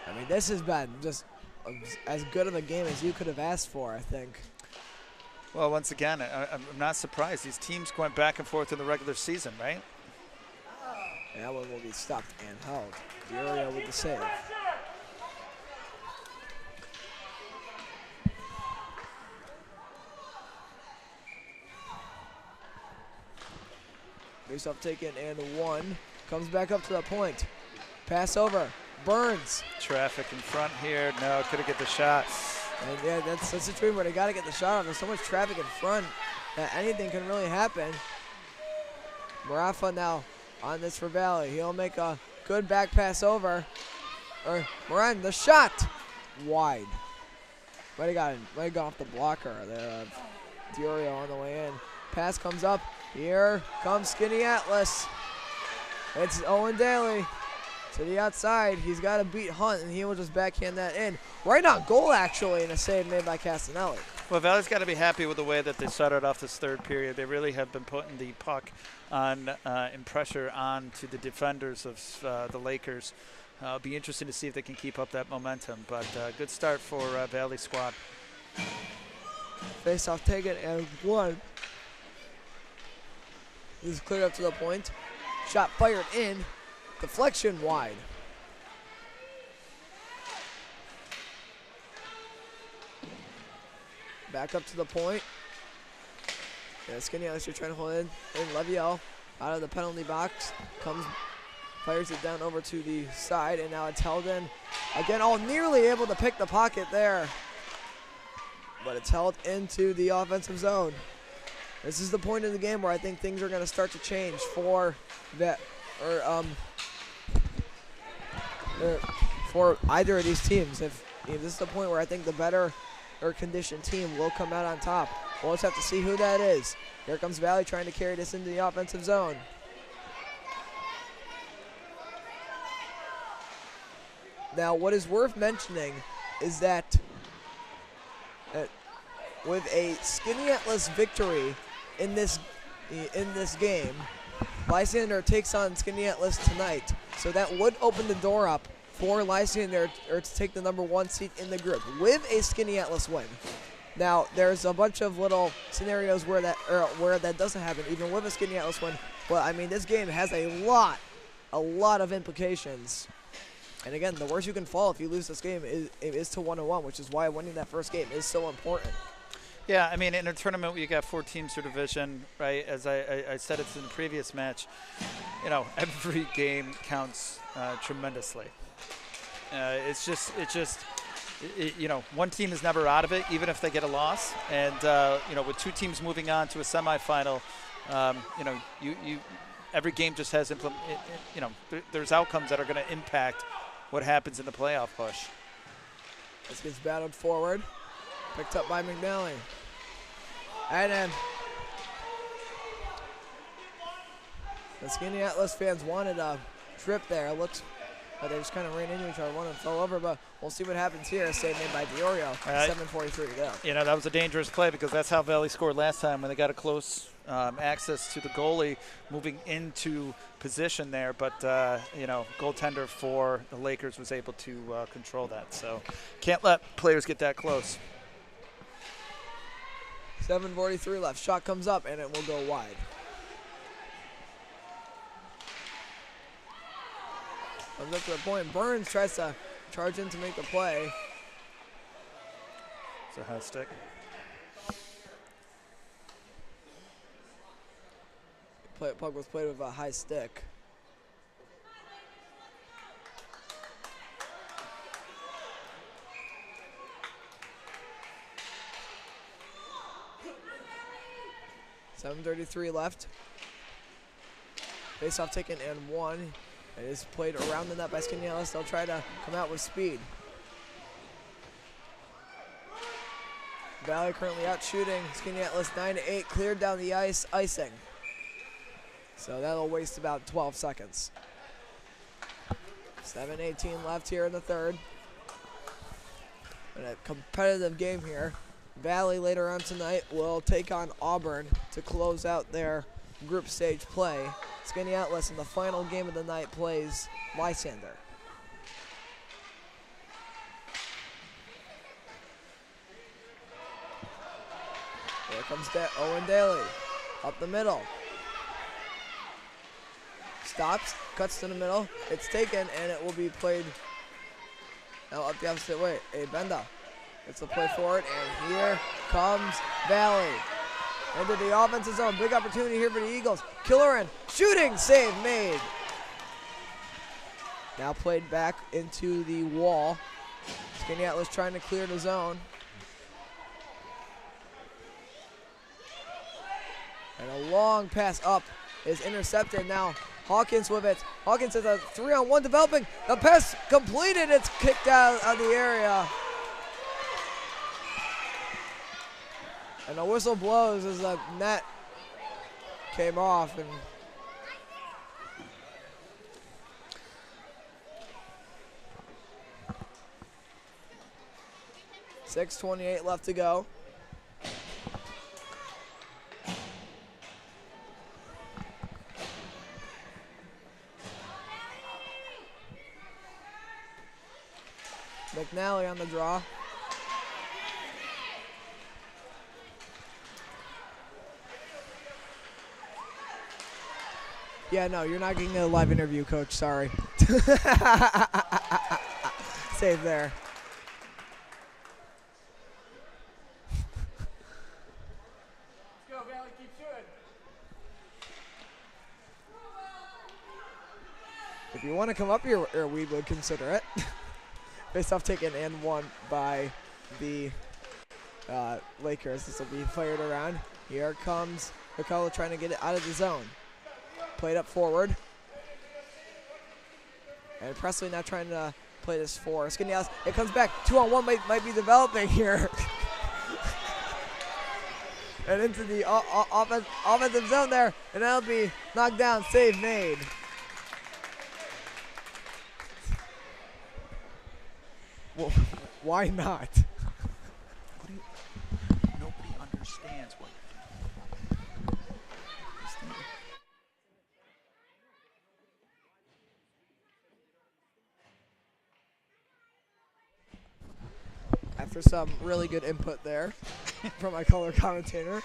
I mean, this has been just as good of a game as you could have asked for, I think. Well, once again, I'm not surprised. These teams went back and forth in the regular season, right? That one will be stopped and held. Diorio with the save. Face-off taken and one. Comes back up to the point. Pass over. Burns. Traffic in front here. No, couldn't get the shot. And yeah, that's a situation where they got to get the shot off. There's so much traffic in front that anything can really happen. Marafa now on this for Valley. He'll make a good back pass over. Moran, the shot. Wide. Might have got off the blocker there. Diorio on the way in. Pass comes up. Here comes Skaneateles. It's Owen Daly to the outside. He's got to beat Hunt, and he will just backhand that in. Right on goal, actually, and a save made by Castanelli. Well, Valley's got to be happy with the way that they started off this third period. They really have been putting the puck on and pressure on to the defenders of the Lakers. It'll be interesting to see if they can keep up that momentum. But good start for Valley squad. Face-off taken and one. This is cleared up to the point. Shot fired in. Deflection wide. Back up to the point. Yeah, Skaneateles, you're trying to hold in. And Leviel out of the penalty box. Fires it down over to the side, and now it's held in. Again, nearly able to pick the pocket there. But it's held into the offensive zone. This is the point in the game where I think things are going to start to change for for either of these teams. If this is the point where I think the better or conditioned team will come out on top. We'll just have to see who that is. Here comes Valley trying to carry this into the offensive zone. Now, what is worth mentioning is that with a Skaneateles victory in this game, Lysander takes on Skaneateles tonight. So that would open the door up for Lysander to take the #1 seat in the group with a Skaneateles win. Now, there's a bunch of little scenarios where that doesn't happen, even with a Skaneateles win. But I mean, this game has a lot of implications. And again, the worst you can fall if you lose this game is to 1-1, which is why winning that first game is so important. Yeah, I mean, in a tournament where you got 4 teams per division, right? As I said it in the previous match, every game counts tremendously. One team is never out of it, even if they get a loss. And with 2 teams moving on to a semifinal, every game just has there's outcomes that are going to impact what happens in the playoff push. This gets battled forward. Picked up by McNally. And then the Skaneateles fans wanted a trip there. It looks like they just kind of ran into each other. One and fell over, but we'll see what happens here. Save made by Diorio. 7:43 to go. That was a dangerous play because that's how Valley scored last time when they got a close access to the goalie moving into position there. But, goaltender for the Lakers was able to control that. So can't let players get that close. 7:43 left. Shot comes up, and it will go wide. Comes up to the point. Burns tries to charge in to make the play. It's a high stick. puck was played with a high stick. .7:33 left. Face-off taken and won. It is played around the net by Skaneateles. They'll try to come out with speed. Valley currently out shooting. Skaneateles 9-8, cleared down the ice, icing. So that'll waste about 12 seconds. 7:18 left here in the third. And a competitive game here. Valley later on tonight will take on Auburn to close out their group stage play. Skaneateles in the final game of the night plays Lysander. Here comes Owen Daly up the middle. Stops, cuts to the middle. It's taken, and it will be played now up the opposite way. Benda gets the play forward, and here comes Valley. Into the offensive zone. Big opportunity here for the Eagles. Killeran, shooting, save made. Now played back into the wall. Skaneateles trying to clear the zone. And a long pass up is intercepted. Now Hawkins with it. Hawkins is a 3-on-1 developing. The pass completed. It's kicked out of the area. And the whistle blows as the net came off. And .6:28 left to go. McNally on the draw. Yeah, no, you're not getting a live interview, Coach. Sorry. Save there. Let's go, Valley. Keep shooting. If you want to come up here, we would consider it. Face-off taken and won by the Lakers. This will be fired around. Here comes McCullough trying to get it out of the zone. Played up forward. And Presley now trying to play this for Skaneateles. It comes back. 2-on-1 might be developing here. And into the offensive zone there. And that'll be knocked down. Save made. Well, why not? Nobody understands what. After some really good input there from my color commentator,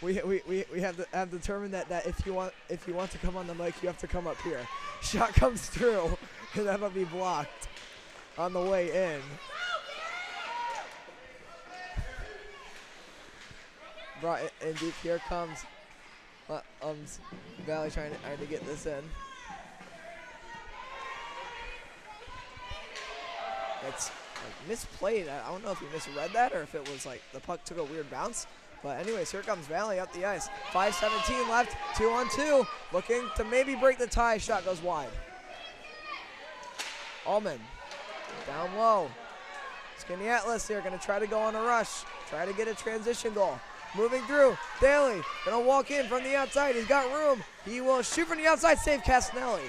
we have determined that if you want to come on the mic, you have to come up here. Shot comes through, and that'll be blocked on the way in. Brought in deep. Here comes Valley trying to get this in. It's misplayed. I don't know if you misread that or if it was like the puck took a weird bounce. But anyways, here comes Valley up the ice. 5:17 left, 2-on-2. Looking to maybe break the tie. Shot goes wide. Allman down low. Skaneateles here going to try to go on a rush. Try to get a transition goal. Moving through. Daly going to walk in from the outside. He's got room. He will shoot from the outside. Save Castanelli.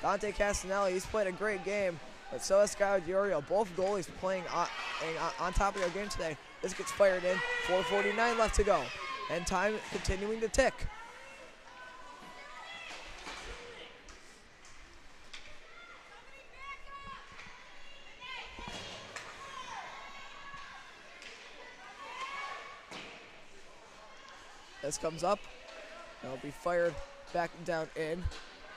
Dante Castanelli, he's played a great game. But so has Skylar Diorio. Both goalies playing on top of their game today. This gets fired in. 4:49 left to go. And time continuing to tick. This comes up. It'll be fired back down in.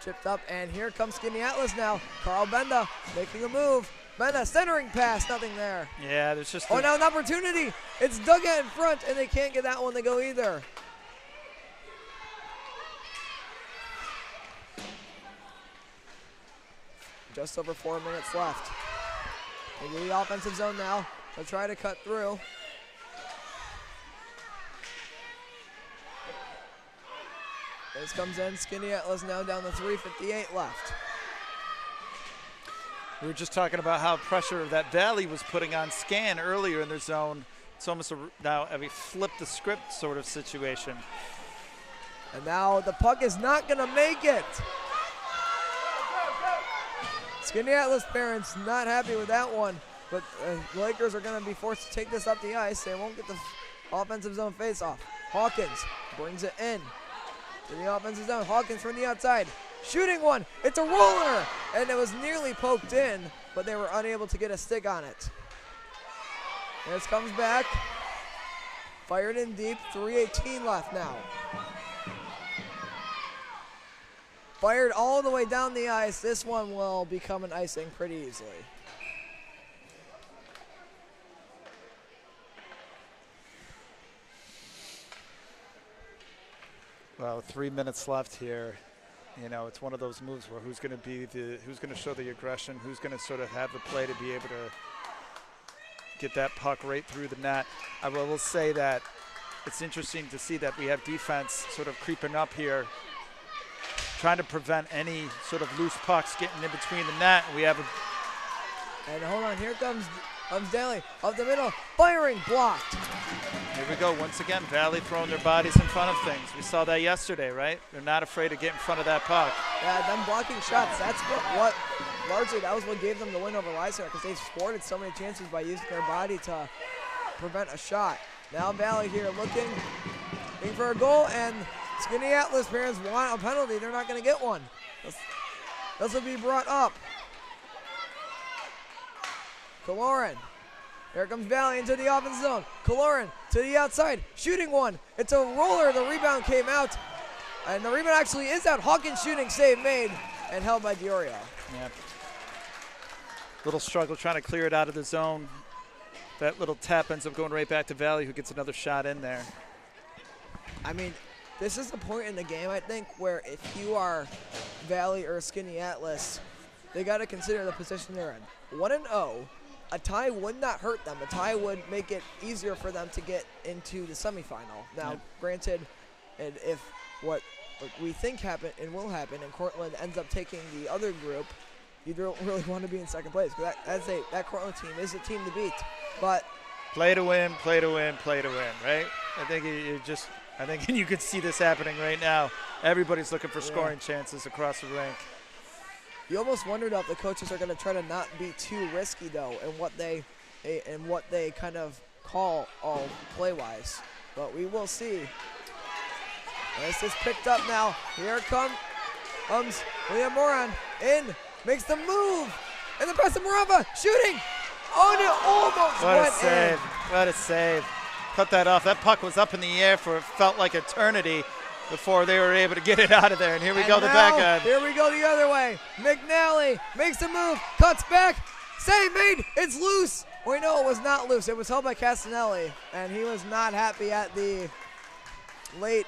Chipped up, and here comes Skaneateles now. Carl Benda making a move. Benda centering pass, nothing there. Yeah, there's just. Oh, now an opportunity. It's Dugat in front, and they can't get that one to go either. Just over 4 minutes left. Into the offensive zone now. They'll try to cut through. This comes in. Skaneateles now down to 3:58 left. We were just talking about how pressure that Valley was putting on Scan earlier in their zone. It's almost now a flip the script sort of situation. And now the puck is not going to make it. Skaneateles parents not happy with that one, but the Lakers are going to be forced to take this up the ice. They won't get the offensive zone face-off. Hawkins brings it in to the offensive zone. Hawkins from the outside, shooting one. It's a roller, and it was nearly poked in, but they were unable to get a stick on it. This comes back, fired in deep, 3:18 left now. Fired all the way down the ice. This one will become an icing pretty easily. Well, 3 minutes left here. You know, it's one of those moves where who's going to show the aggression, who's going to sort of have the play to be able to get that puck right through the net. I will say that it's interesting to see that we have defense sort of creeping up here, trying to prevent any sort of loose pucks getting in between the net. And we have a. And hold on, here comes Daly up the middle, firing, blocked. Here we go once again. Valley throwing their bodies in front of things. We saw that yesterday, right? They're not afraid to get in front of that puck. Yeah, them blocking shots. That's what largely that was what gave them the win over Leicester, because they thwarted so many chances by using their body to prevent a shot. Now Valley here looking for a goal, and Skaneateles parents want a penalty. They're not going to get one. This will be brought up. Kaloran. Here comes Valley into the offensive zone. Kaloran to the outside, shooting one. It's a roller. The rebound came out, and the rebound actually is out. Hawkins shooting save made and held by Diorio. Yeah. Little struggle trying to clear it out of the zone. That little tap ends up going right back to Valley, who gets another shot in there. I mean, this is the point in the game, I think, where if you are Valley or Skaneateles, they got to consider the position they're in. 1-0, a tie would not hurt them. A tie would make it easier for them to get into the semifinal. Now, granted, and if what we think happened and will happen, and Cortland ends up taking the other group, you don't really want to be in second place, because that Cortland team is a team to beat. But play to win, play to win, play to win, right? I think you could see this happening right now. Everybody's looking for scoring chances across the rink. You almost wondered if the coaches are going to try to not be too risky, though, in what they kind of call all play-wise. But we will see. This is picked up now. Here comes Liam Moran in, makes the move, and the pass to Morava, shooting. Oh, and it almost went in. What a save. Cut that off. That puck was up in the air for it felt like eternity before they were able to get it out of there. And here we go, the backhand. Here we go the other way. McNally makes the move, cuts back, save made, it's loose. We know it was not loose. It was held by Castanelli, and he was not happy at the late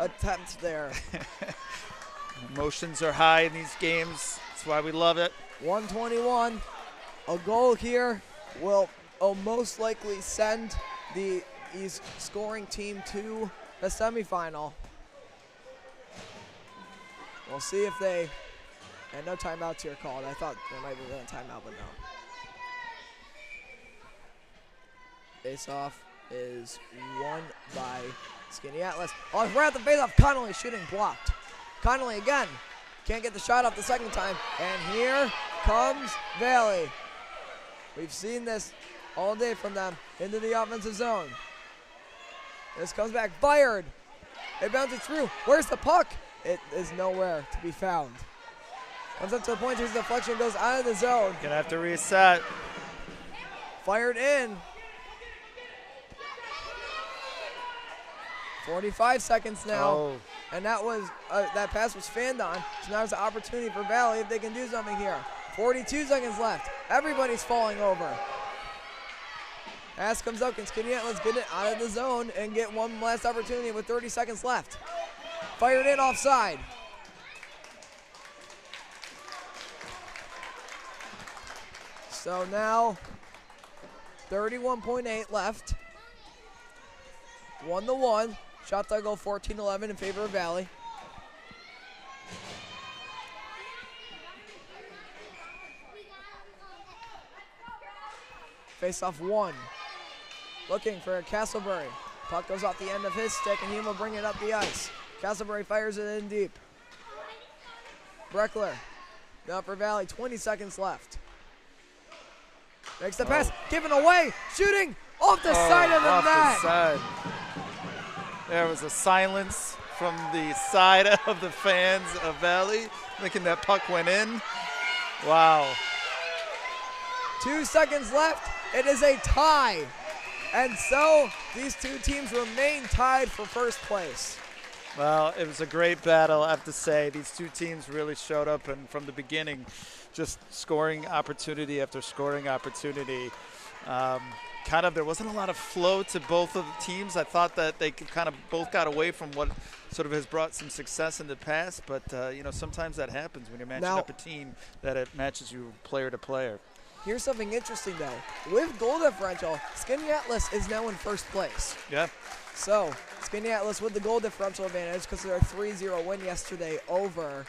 attempt there. Emotions are high in these games. That's why we love it. 121. A goal here will most likely send the East scoring team to the semifinal. We'll see if they, and no timeouts here called. I thought there might be a timeout, but no. Face-off is won by Skaneateles. Oh, we're at the face-off. Connolly shooting blocked. Connolly again. Can't get the shot off the second time. And here comes Valley. We've seen this all day from them into the offensive zone. This comes back, fired. It bounces through. Where's the puck? It is nowhere to be found. Comes up to the point, here's the deflection, goes out of the zone. Gonna have to reset. Fired in. 45 seconds now. Oh. And that pass was fanned on. So now there's an opportunity for Valley if they can do something here. 42 seconds left. Everybody's falling over. Pass comes up. Can Skaneateles get it out of the zone and get one last opportunity with 30 seconds left? Fired in offside. So now 31.8 left. 1-1. Shot to go 14-11 in favor of Valley. Face off 1. Looking for Castleberry. Puck goes off the end of his stick, and he will bring it up the ice. Castleberry fires it in deep. Breckler. Now for Valley, 20 seconds left. Makes the pass, given away, shooting off the side of the off net. The side. There was a silence from the side of the fans of Valley, thinking that puck went in. Wow. 2 seconds left. It is a tie. And so these two teams remain tied for first place. Well, it was a great battle, I have to say. These two teams really showed up, and from the beginning, just scoring opportunity after scoring opportunity. There wasn't a lot of flow to both of the teams. I thought that they kind of both got away from what sort of has brought some success in the past, but sometimes that happens when you're matching up a team that it matches you player to player. Here's something interesting, though. With goal differential, Skaneateles is now in first place. Yeah. So, Skaneateles with the goal differential advantage because of their 3-0 win yesterday over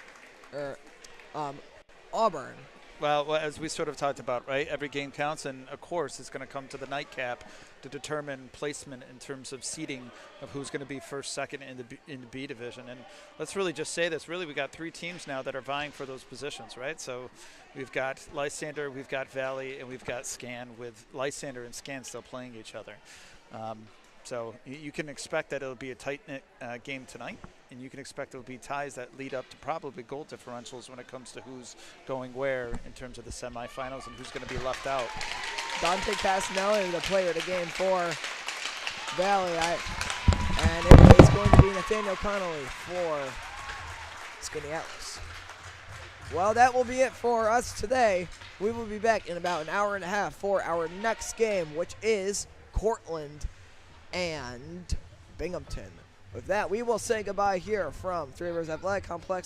Auburn. Well, as we sort of talked about, right, every game counts, and of course it's going to come to the nightcap to determine placement in terms of seeding of who's going to be first, second in the B division. And let's really just say this, really we got three teams now that are vying for those positions, right? So we've got Lysander, we've got Valley, and we've got Scan, with Lysander and Scan still playing each other. So you can expect that it'll be a tight-knit game tonight, and you can expect it'll be ties that lead up to probably goal differentials when it comes to who's going where in terms of the semifinals and who's going to be left out. Dante Castanelli, the player of the game for Valley, and it is going to be Nathaniel Connolly for Skaneateles. Well, that will be it for us today. We will be back in about an hour and a half for our next game, which is Cortland and Binghamton. With that, we will say goodbye here from Three Rivers Athletic Complex.